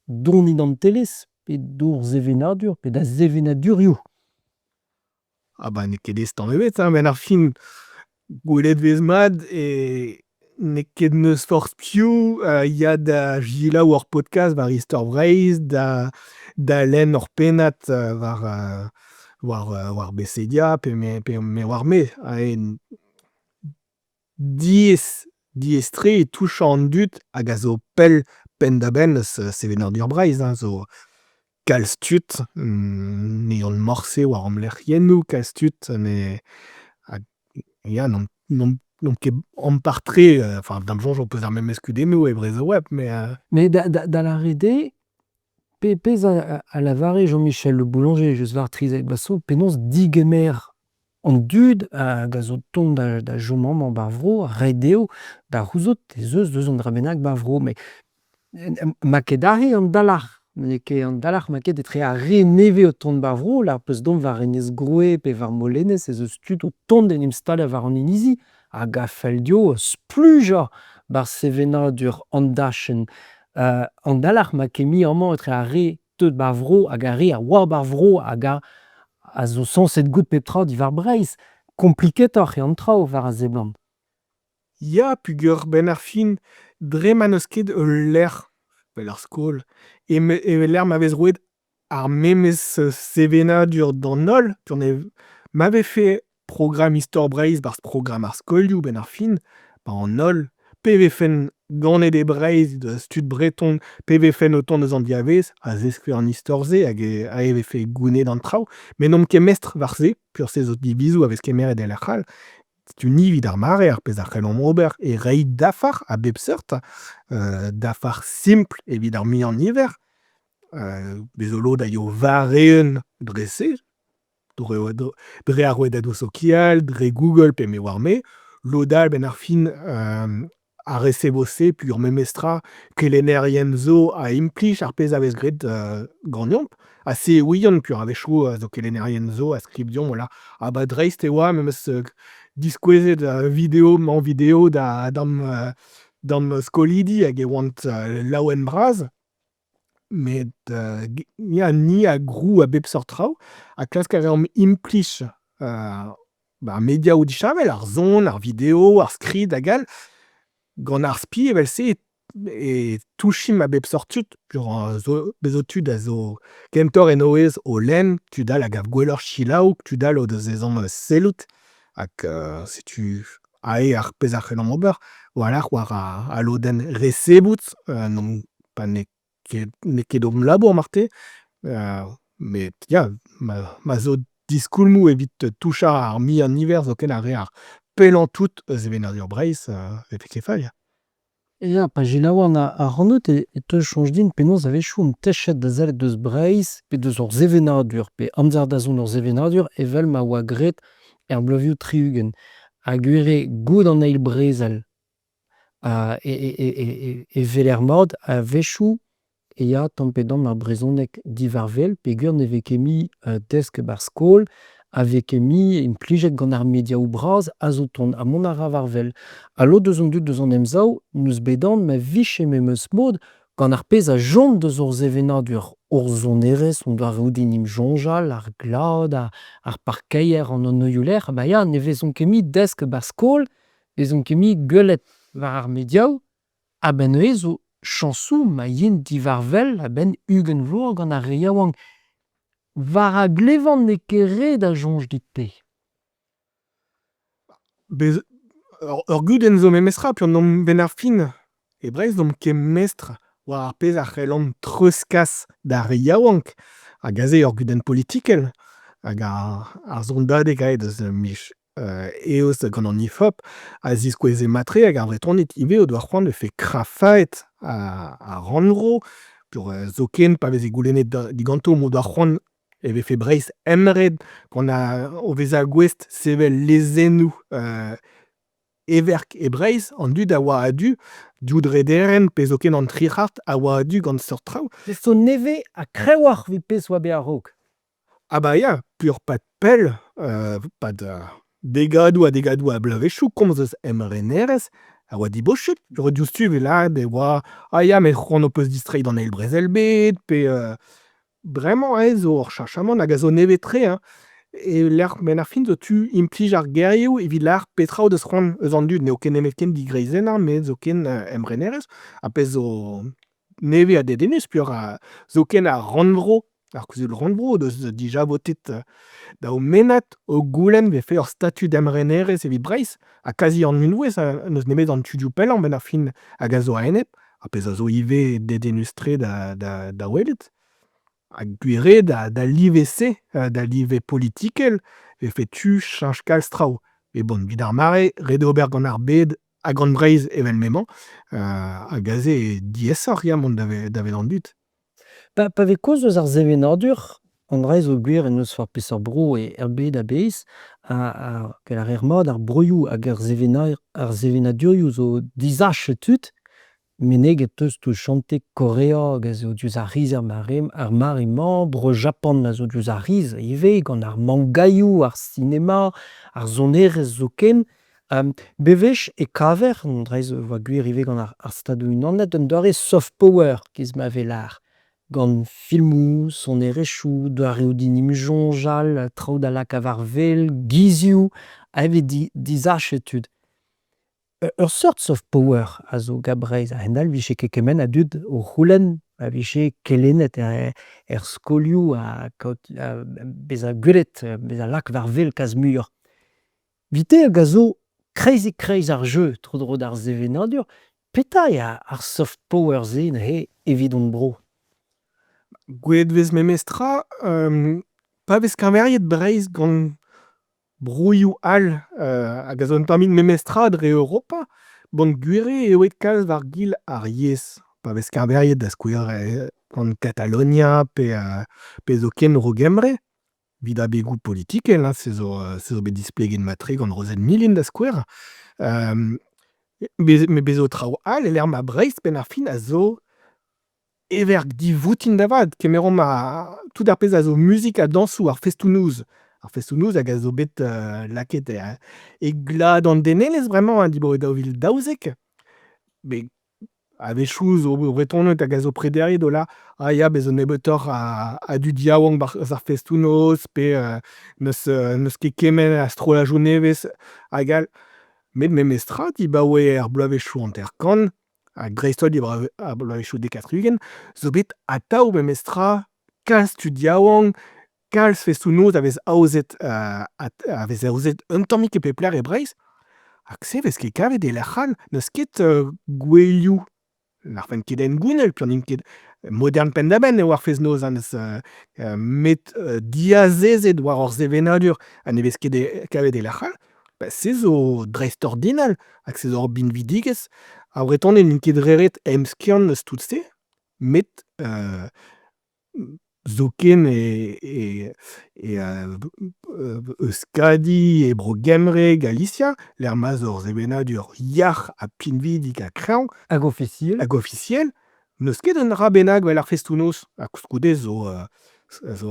dont identelez pe dour zevenadur pe da zevenadurioù. N'eo ket estamp ebet ben ar fin gwelet vez mat e n'eo ket neus forzh piv ya da jilaou ur podcast war istor Breizh da lenn ur pennad war Besedia pe war me diez-tre e touchañ an dud hag a zo pell penn da benn eus sevenadur Breizh zo kalz tud n'eon morse war am lec'hiennoù kalz tud ne hag ya n'on ket ampartre dam soñj o peus ar memes kudennoù e Breizh Web Me da lâret pezh a lavare Jean-Michel Le Boulanger eus war trizek baso penaos digemer an dud hag a zo tont da chomam bar vro ret eo da c'houzout ez eus an dra bennak bar vro ma ket aze an dalac'h n'eo ket an dalac'h ma ket etre a re neve o tont bar vro la peus dont war Enez Groe pe war Molenez ez eus tud o tont en em stallañ war an inizi hag a fell dio splujañ bar sevenadur an dachenn an dalac'h ma ket mi amañ etre a re teut bar vro hag a re a oar bar vro hag a zo sañset gouzout pep tra diwar Breizh. Kompliketoc'h e an traoù war a zeblant. Ya pugur ben ar fin dre ma n'eus ket ul lec'h vel ar skol e lec'h ma vez roet ar memes sevenadur d'an holl ma vez fe program istor Breizh bar program ar skolioù ben ar fin an holl pe vez fenn ganet e Breizh da stud breton pe vez fenn o tont eus an diavez a zeskouer an istor-se hag a vez fe gounet an traoù met n'om ket mestr war se pur se zo divizoù a vez kemeret e lec'hal setu ni evit ar mare ar pezh ar c'hellomp ober e reiñ dafar a bep seurt dafar simple evit ar mi an iver bezolo da yo vareun dre-se dre ar rouedadoù sokial dre Google pe me war me lodal ben ar fin a resebo-se pugur memestra kelennerien zo a implij ar pezh a vez graet ganeomp ha se ouion pur a vechou zo kelennerien zo a skribdion wala dreist e oa memes diskouezet video dam skolidi hag e oant laouen braz met ya ni a grou a bep seurt traoù ha klask a reomp implij mediaoù dichavel ar zon, ar video, ar skrid hag all gant ar spi evel-se e touchim a bep seurt tud pur bezo tud a zo kentor en oez o lenn tudal hag a gwelloc'h selaou tudal o deus ezhomm sellout hag setu ar pezh ar c'hellomp ober walc'h war a lodenn resebout n'eo ket o labour marteze met ya ma zo diskoulmoù evit touchañ ar mi an iver zo ken a re ar pellantout eus sevenadur Breizh evel ket fall ya. Ya pa jelaouer ar anot e teuch soñj din penaos a vechou un techet da sellet deus Breizh pe deus ur zevenadur pe amzer da zon ur zevenadur evel ma oa graet er bloavioù triugenn a gwere gouzout an eil brezel veler mod a vechou e ya tampedon mar brezhoneg diwar-vel peogwir ne vez ket mi desk bar skol a vez ket mi implijet gant ar mediaoù braz a zo tont a mont a ra war-vel. A-lod eus an dud eus an emzaou n'eus bet an ma vije memes mod gant ar pezh a jont eus ur zevenadur orzonerez on doa reodenimp jonjal, ar glaud, ar parkeier an anvioù-lerc'h, ya ne vezont ket mi desk ba skol, vezont ket mi gwelet war ar mediaoù, a-benn eo zo chañsoù ma yen diwar-wel a-benn ugent-vloaz gant ar re yaouank. War a glevan n'eo ket ret a soñj dit pe. Bez ur guden zo memestra pion n'om ben ar fin e Breizh n'om ket mestr war ar pezh ar c'hellan treuzkas da re yaouank a gaze ur guden politikel hag ar zondadeg a eus eos gant an IFOP a ziskoueze matre hag ar vretoned ivez o doa c'hoant efe krafaet a rannvro pur zoken pa veze goulennet diganto mo doa c'hoant e vefe Breizh emred gant o veze a gouest sevel lezennoù Everk e Breizh an dud a oa adu dioud rederen pe zoken an tric'hart a oa adu gant seurt traoù. So neve a krewac'h evit pezh oa bet a-raok. Ya, pur pad pell, pad degadoù a bloavezhioù komz eus emrenerez a oa dibochet. Ur diouzhtu velad e oa ya met c'hoant o peus distreiñ an eil brezel-bed pe bremañ zo ur cheñchamant hag a zo neve-tre. E lec'h ben ar fin zo tu implij ar gerioù evit lec'h petra deus c'hoant eus an dud. N'eo ket nemet ken digreizennañ met zo ken emrenerez ha pezh zo neve a dedennus pur zo ken ar rannvro, ar kouzel rannvro deus dija votet daou menat o goulenn vefe ur statut d'emrenerez evit Breizh ha kazi an unvouez neus nemet an tudioù pellañ ben ar fin hag a zo a-enep ha pezh a zo ivez dedennus-tre da welet. Hag gwir da live-se, da live politikel vefe tu cheñch kalz traoù. E bon, evit ar mare, ret eo ober gant ar bed a gant Breizh evel-memañ a gaze diesoc'h ya mont davet an dud. Pa vez koz eus ar zevenadur, an dra zo gwir en eus war peseurt bro e er bed a bezh, kel ar mod ar broioù hag ar zevenadurioù zo dizajet tud, meneget eus tou chante Korea hag a zo diouzh ar riz ar mare-mañ, bro Japan a zo diouzh ar riz ivez gant ar mangaioù, ar sinema, ar zonerez zo ken. Bevech e kaver, an dra oa gwir ivez gant ar stadoù unanet, un doare soft power kiz ma velar. Gant filmoù, sonerezhioù, doa reodenimp jonjal, traoù da lak a war-vel, gizioù, a evit dizajet tud. Ur seurt soft power a zo gant Breizh a-hend-all vije ket kement a dud o c'houlenn a vije kelennet er skolioù bez a gwelet, bez a lak war-vel kas muioc'h. Vite hag a zo kreiz ar jeu tro-dro d'ar zevenadur, petra eo ar soft power se evit on bro? Gwelet vez memestra, pa vez keñveriet Breizh gant broioù all hag a zo un tammig memestra dre Europa, bon gwir eo kalz war gil ar yezh. Pa vez keñveriet da skouer gant Catalonia pe zo ken Rogemre, evit abegoù politikel, se zo bet displeget matre gant Rozenn-Milen da skouer. Bezo traoù all e lec'h ma Breizh ben ar fin a zo everk divoutin da vat, kemerom tout ar pezh a zo musik a dañsoù ar festoù-noz. Ar festoù-noz hag a zo bet lakaet e glad an denellez bremañ diboret daouvil daouzek. Bet a-wechoù zo bretonnet hag a zo prederiet o la ya bezo nebetoc'h a dud yaouank eus ar festoù-noz pe neus ket kement astrolajoù nevez hag all. Met memestra dibaoe ar bloavezhioù an teir-kant hag dreistol dibaoe ar bloavezhioù dekatr-ugent zo bet atav memestra kalz tud yaouank, kalz festoù-noz a vez aozet un tammig ket pep lec'h e Breizh hag se vez ket kavet e lec'h all neus ket gouelioù. N'arfen ket en gounel, pion n'int ket modern penn-da-benn eo ar fest-noz neus met diazezet war ur zevenadur a ne vez ket kavet e lec'h all, se zo dreist-ordinal hag se zo ur binvidigezh. A bretoned n'int ket reret emskiant neus tout se, met zo ken Euskadi e Brogemre, Galicia, lec'h ma zo ur zevenadur yac'h ha pinvidig ha kreñv Hag ofisiel. hag ofisiel, neus ket un dra bennak vel ar festoù-noz. Ha koulskoude zo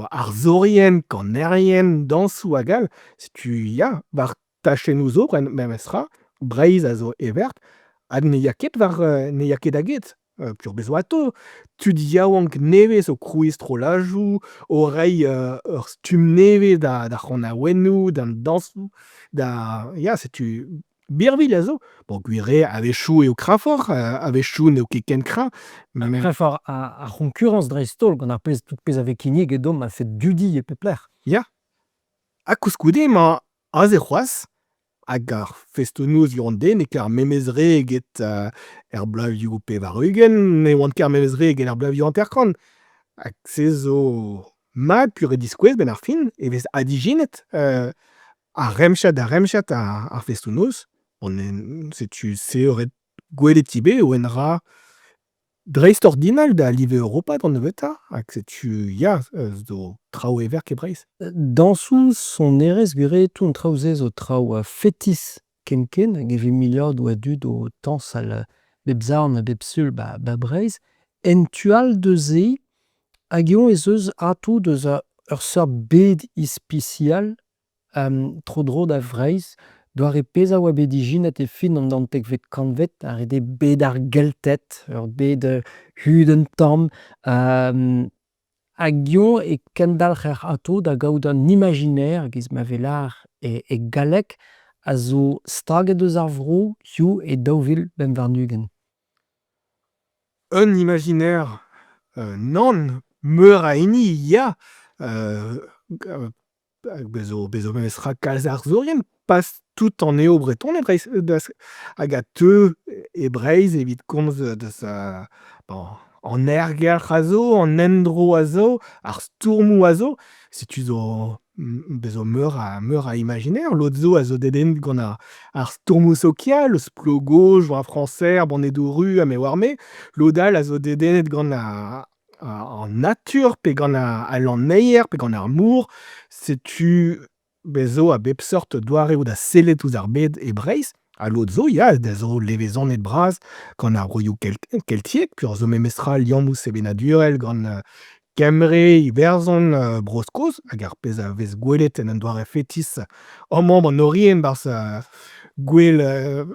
ar zorien, kanerien, dañsoù hag all, setu war tachennoù zo memestra, Breizh a zo everk hag ne ya ket hag-get. pur bezo ato. Tud yaouank nevez o krouiz trolladoù, o reiñ ur stum nevez da c'honaouennoù, d'an dañsoù, ya, setu birvilh a zo. Bon, gwir a vechoù eo krafoc'h, a vechoù n'eo ket ken kreñv, me Trefort ar konkurrenz dreist-holl gant ar pezh tout pezh a vez kinnig e dom a fet dudi e pep lec'h. ya. Ha koulskoude emañ aze c'hoazh hag ar festounnouz youann den e kar memezreget er bloavezhioù pevar-ugent, ne oant ket ar memezreget er bloavezhioù hanter-kant. Hag se zo mat pur e diskouez ben ar fin evezh adijinet ar remchat ar festounnouz. Setu se ret gwelet ivez o en dra dreist ordinal da live Europa d'an nebeutañ hag setu, ya, zo traoù e verk e Breizh. Dañsoù son erez gweredoù an traoù-se zo traoù fetis ken hag e vez miliord ou a dud o tañs al bep zarn a bep sul Breizh. En tu all neuze hag eo ez eus atou deus ur seurt bed ispicial tro-dro da Breizh doare pezh a oa bet ijinet e fin an dantekvet kanvet a rede bed ar gelted, ur bed hud un tamm, hag eo e kendalc'her atou da gaout an imaginer giz ma velar e galleg a zo staget eus ar vro piv e daouvil benn warn-ugent. Un imaginer nann meur a hini, ya. Bezo memes ra kalz ar zourien, pas tout an eo breton e Breizh, hag a teu e Breizh evit komz deus an aergelc'h a zo, an endro a zo, ar stourmoù a zo, setu zo bezo meur a imaginer. L'ot zo a zo dedennet gant ar stourmoù sokial, eus plogo, joa frañsez, bannedoù ha me war-me. L'odal a zo dedennet gant an natur pe gant a lanneier pe gant ar mour. Setu bezo a bep seurt doareoù da sellet ouzh ar bed e Breizh. Ha l'ot zo, ya, da zo levezanet bras gant ar broioù keltiek, pur zo memes ra liammoù sevenadurel gant Kemre, Iberzon, Broskoz, hag ar pezh a vez gwelet en an doare fetis amañ an orien barzh gwelet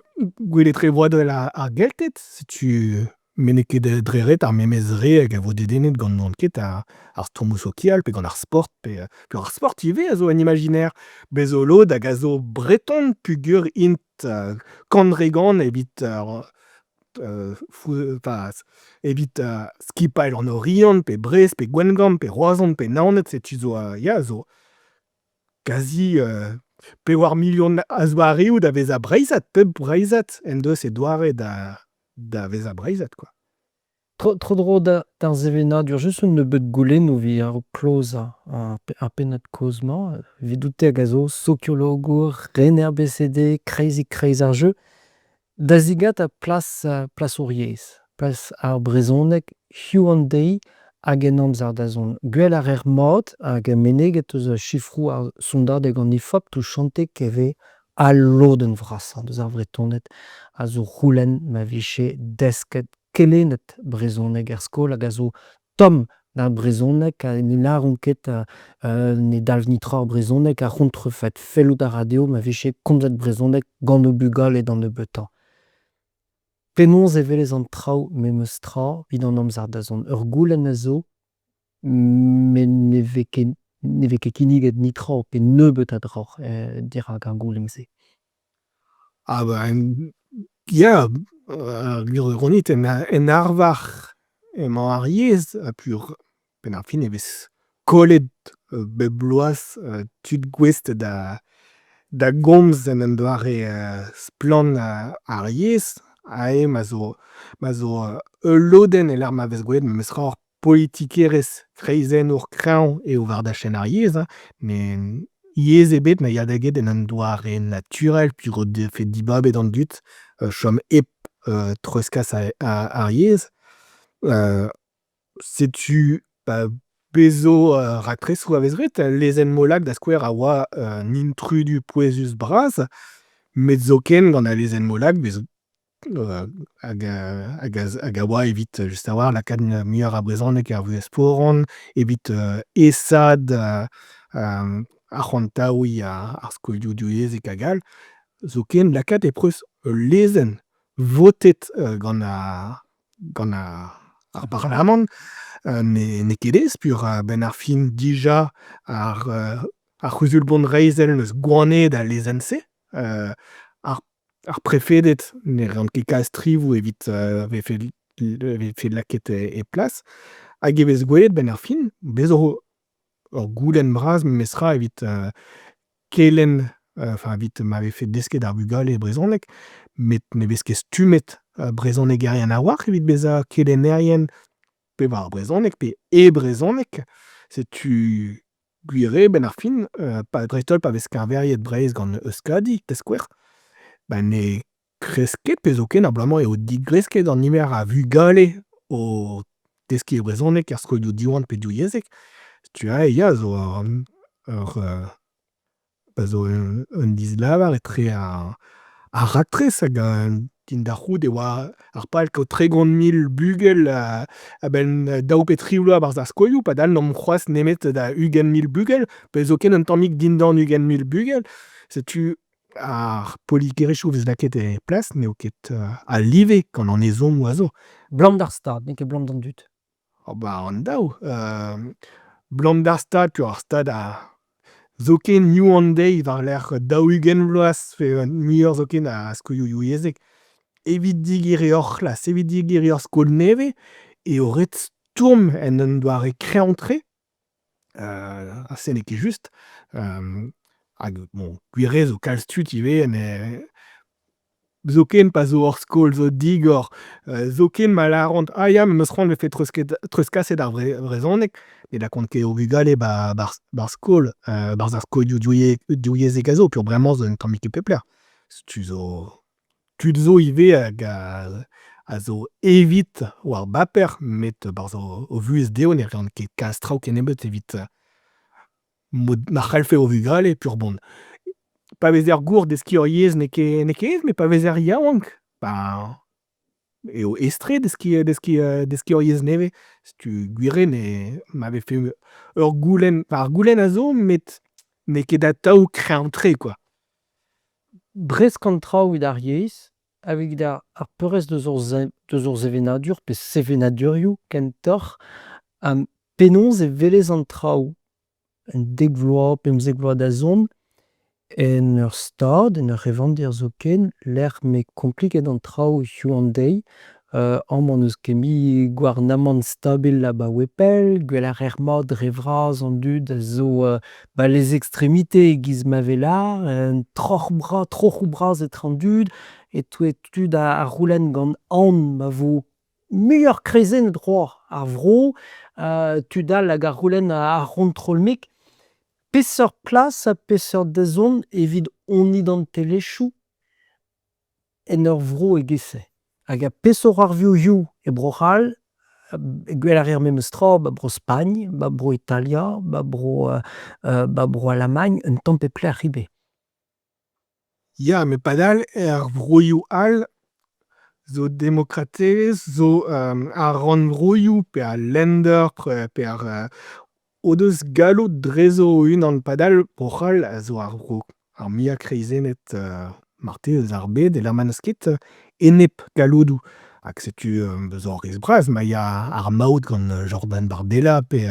voadel ar gelted. Setu menez ket dreret ar memezre hag a vo dedennet gant n'oant ket ar stourmoù sokial pe gant ar sport pur ar sport ivez a zo an imaginer. Bezo lod hag a zo breton pugur int kandregan evit evit skipailh an oriant pe Brest pe Gwengamp pe Roazhon pe Naoned. Setu zo, ya, zo kazi pevar milion a zo a reoù da vez a Breizhat, pep Breizhat en deus e doare da vez a Breizhat, quoi. Tro-dro d'ar sevenadur, just un nebeut goulennoù vi ar kloz ar pennad kozmañ, evidout hag a zo sociologour, rener BCD, kreiz ar jeu. Da zigat a plas ouriez, plas ar brezhoneg, hiv an deiz hag en amzer da zon gwell ar mod hag meneget eus chifroù ar sondadeg an ifop touchante keve a lodenn vrasañ deus ar vretonet a zo roulenn ma vije desket kelennet brezhoneg er skol hag a zo tomm d'ar brezhoneg ha ne laron ket ne dalv netra ar brezhoneg a c'hontrefet fellout a radio ma vije komzet brezhoneg gant o bugale et d'an nebeutañ. Penaos e velez an traoù memes tra evit an amzer da zon ur goulenn a zo, met ne vez ket kinniget netra pe nebeut a droc'h dirak ar goulenn-se. Ya, gwirionit en arvarc'h emañ ar yezh pur pen ar fin evez kollet bep bloaz tud gouest da gomz en an doare splann ar yezh. Ma zo lodenn e lar ma vez gwelet memes ra ur politikerezh kreizennour kreñv eo war da chen ar yezh, men yezh ebet na yadaget en an doare naturel pur o fet dibabet an dud chom hep treuzkas ar yezh. Setu bezo raktresoù a vez ret, lezenn molag da skouer a oa nintrudu pouezus bras, met zo ken gant a lezenn molag bezo hag a oa evit just a war lakaat muioc'h a brezhoneg ar vuesporan, evit esad ar c'hantaouiñ ar skolioù diouezhek a gal. Zo ken lakaat e preus lezenn votet gant gant ar Parlament, ne kedez pur ben ar film dija ar c'huzul-bont-reizel neus gwanet a lezenn-se. Euh, ar, ar prefedet ne reont ket kalz trivoù evit vefe lakaet e plas. Hag evezh gwelet ben ar film, bez ur goulenn bras memes tra evit kelenn, enfin evit ma vefe desket ar bugale brezhoneg, met ne vez ket stumet brezhoneg erien a oac'h evit bezañ kelenn erien pe war brezhoneg pe brezhoneg. Setu gwir ben ar film, pa dreist-holl pa vez karveriet Breizh gant Euskadi, teskouer, ba ne kresket pe zo ken abalamour eo digresket an niver a vugale o deskiñ e brezhoneg er skolioù diouarn pe diouezhek. Setu ya zo un dizlavar etre ar raktrez hag din da c'hout e oa ar pal kaout 300 000 bugel a ben daou pe trivloù a-barzh ar skolioù, pa dal n'om c'hoaz nemet da 100 000 bugel, pe zo ken un tammig dindan 100 000 bugel. Setu ar politikerezhioù vez lakaet e plas n'eo ket a live gant an ezhomm oazo. Blant d'ar stad, n'eo ket blant d'an dud. Ba an daou. Blant d'ar stad, pur ar stad zo ken New on Day war l'er daou-ugent vloaz fe muioc'h zo ken a skolioù youiezhek. Evit digeriñ orc'hlas, evit digeriñ ur skol neve, e o ret stourm en un doare kreantre, se n'eo ket just. Hag bon, gwir zo kalz tud ivezenn zo ken pa zo hor skol, zo digor, zo ken ma laront, ya memes c'hoant vefe treuzkaset ar brezhoneg, ne da kont ket o vugale bar skol, barzh ar skolioù diouezhek a zo, pur bremañ zo un tammig ket pepler. Setu zo tud zo ivez hag a zo evit war baper, met barzh o vuhez dezho ne reont ket kalz traoù ken ebet evit ma c'hellfe o vugale, pur bon. Pa vez er gour deskiñ ur yezh ne ket ez, met pa vez er yaouank, ba eo estre deskiñ ur yezh nevez. Setu gwir ne ma vefe ur goulenn, ar goulenn a zo, met ne ket da taou kreantre, quoi. Breskant traoù evit ar yezh, evit ar peurrez deus ur sevenadur pe sevenadurioù kentoc'h, penaos e velez an traoù un dek vloaz, pemzek vloaz da zont, en ur stad, en ur revandir zo ken, l'er me kompliket an traoù New on Day, amañ eus ket mi gouarnamant stabil a ba wepel, gweler er mat dre vras an dud a zo les extremités e giz ma velar, troc'h bras etre an dud, e tud a roulenn gant an ma vo muioc'h krezenn droa ar vro, tud all hag ar roulenn a rontrolmik. Peseurt plas ha peseurt da zont evit honni d'an telechoù en ur vro e gese. Hag a peseurt arvioù e brochal, gweler memes tra, ba bro Spagn, ba bro Italia, ba bro Alamagne, un tamm pepler ribe. Ya, met pa dal vroioù all zo demokratez, zo ar ran vroioù pe ar lender pe ar o deus gallout drezo unan pa dal brochal a zo ar miak kreizennet martez eus ar bed e lammanez ket enep galloudou. Hag setu eus hor rez braz, ma ya ar maout gant Jordan Bardella pe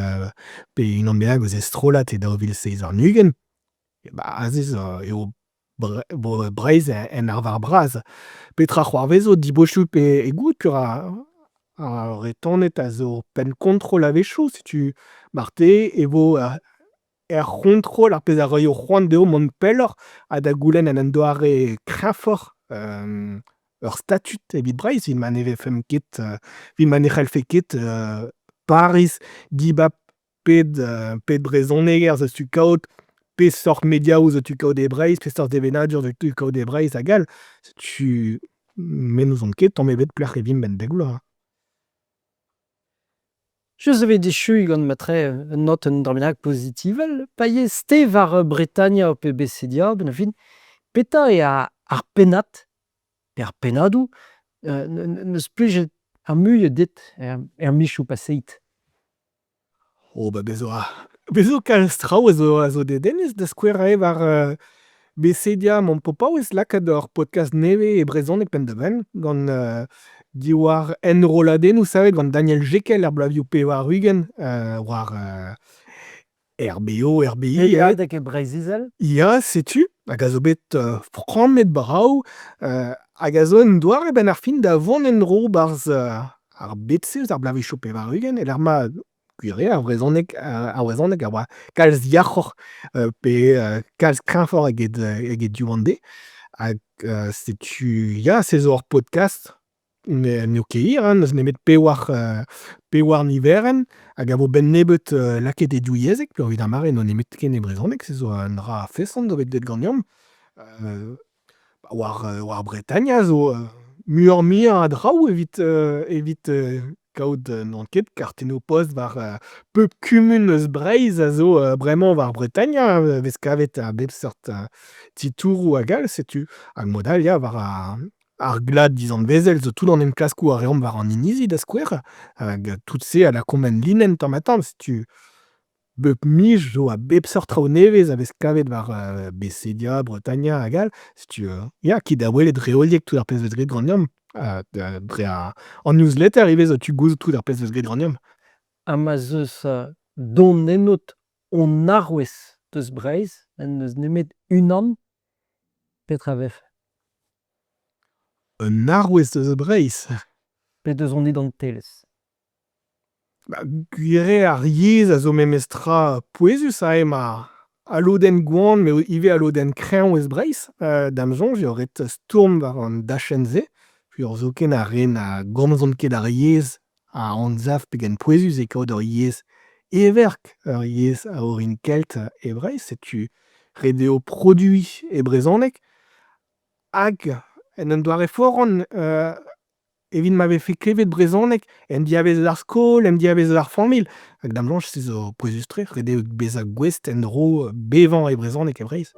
unan bennak eus estrolat e daouvil seiz ar nugen. Ba azez eo Breizh en ar var braz. Petra c'hoarvezo dibochioù pe gout pur a retonnet a zo pen kontrol a vecho, setu martez e vo kontrol ar pezh a raio c'hoant dezho mont pelloc'h ha da goulenn en un doare kreñvoc'h ur statut evit Breizh, evit ma ne vefem ket, evit ma ne c'hellfe ket Paris dibab ped brezhoneger zo tu kaout, peseurt mediaoù zo tu kaout e Breizh, peseurt devenadur zo tu kaout e Breizh a gal. Setu men ouzont ket tamm ebet pelec'h e vimp ben dek bloaz. Just evit echu gant matre un not un dramennak pozitivel, pa ye ste war Bretagna pe Bessedia, ben a fin, peta e ar pennad, pe ar pennadou, neus plijet ar muieux dit michou paseit. Ba bezo kalz traoù a zo dedennez da skouer a ev Besedia mon papa eus lakaat podcast neve e brezhoneg penn-da-benn gant diwar enroladennoù savet gant Daniel Jekel ar blavioù pevar-ugent war RBO, RBI. Evet hag e Breizhizel. Ya, setu, hag a zo bet frammet brav, hag a zo en doare ben ar fin da vont en-dro barzh ar betse eus ar blavezioù pevar-ugent, e ma gwir ar brezhoneg ar oa kalz yac'hoc'h pe kalz kreñvoc'h eget divande. Hag setu, ya, se zo ur podcast n'eo ket hir, neus nemet pewar niverenn, hag a vo ben nebeut lakaet e douiezeg, pe evit ar mare n'o nemet ken e brezhoneg, se zo un dra feson dovet bet ganeomp. War Bretagne zo muioc'h a draoù evit kaout n'on ket kartennoù post war pep kumun eus Breizh a zo bremañ war Bretagne, vez kavet a bep seurt titouroù a gal setu. Hag modal, ya, war ar glad dizant vezel zo tout an em klaskoù a reomp war an inizi da skouer, hag tout-se a lakomp linen tamm-ha-tamm setu. Bep mij zo a bep seurt traoù nevez a vez kavet war Besedia, Bretagna a gal setu, ya, kit da welet reoliek tout ar pezh eus grit ganeomp dre an newsletter ivez tu gouzout tout ar pezh eus grit ganeomp. Ha ma zeus dont nennout on arouez deus Breizh, en neus nemet unan, petra vefe? Un arouez eus Breizh. Pet eus on dit an telez? Gwir ar yezh a zo memes tra pouezus a lodenn goan, me ive a lodenn kreñv eus Breizh. Dam soñj eo ret stourm war an dachenn-se, puis ur zo ken a ren a gomzont ket ar yezh a anzav pegen pouezus e kaout ur yezh everk, ur yezh a orin kelt e Breizh, setu ret eo produi e brezhoneg. Hag en un doare foran evit ma vefe klevet brezhoneg en diavezh ar skol, en diavezh ar familh. Hag dam soñj se zo pouezus tre, ret eo bezañ gouest en-dro bevañ e brezhoneg e Breizh.